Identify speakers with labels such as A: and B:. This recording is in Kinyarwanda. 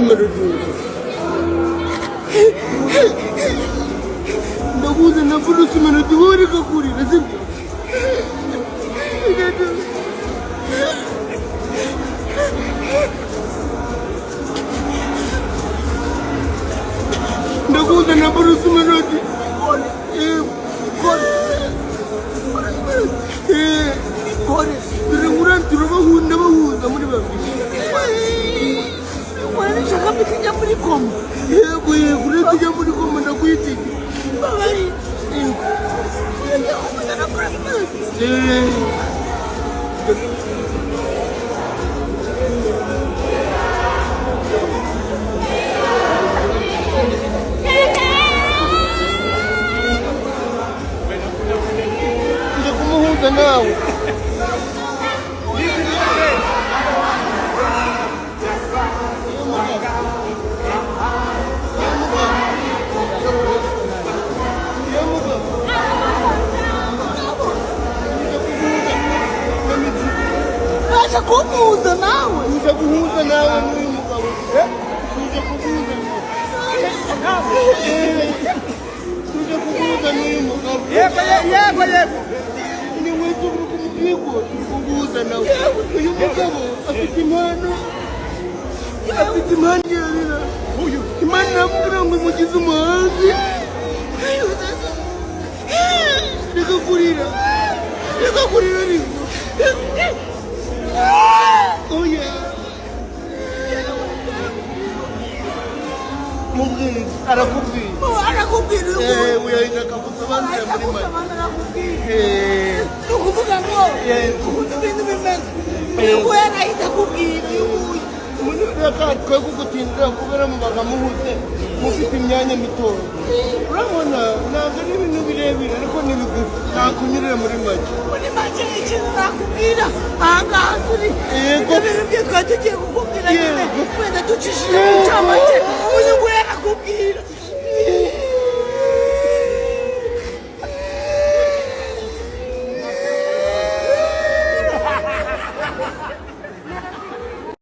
A: melody. Ndakuza na Bruce melody wori kakurira sibyo. Ndakuza na Bruce melody. Kore turengurana turabahuza muri babiri. Wari shaka bitijya muri koma. Yego yego uretse muri koma ndakwitije. Bari. Ndakumuhuza nawe. Kukuza nawe nikakuhuza nawe n'uyu mugabo tuje kukuza n'uyu mugabo yego ni wetu kumupigwa kukuza nawe uyu mugabo afite impano yarira uyu imana namubwira ngo imugize umuhanzi reka kurira ariko oh yeah. Mungkin arakubwira. Oh arakubwira. Uyahinga kabusobanura muri make. Ukuvuga ngo ukuntu ibintu bimeze. Uko yarahita kubwira. Umuntu yakatwe kugutinda kubera mu bagamuhuze mufite imyanya mitoya. Urabona ntabwo ari ibintu birebire ariko ni bigufi. Nakunyurira muri make. Muri make ikintu nakubwira ahangaha turi. Ibintu byo twatugiye kukubwira nyine wenda ducishije mu camake uyu ngo yarakubwira.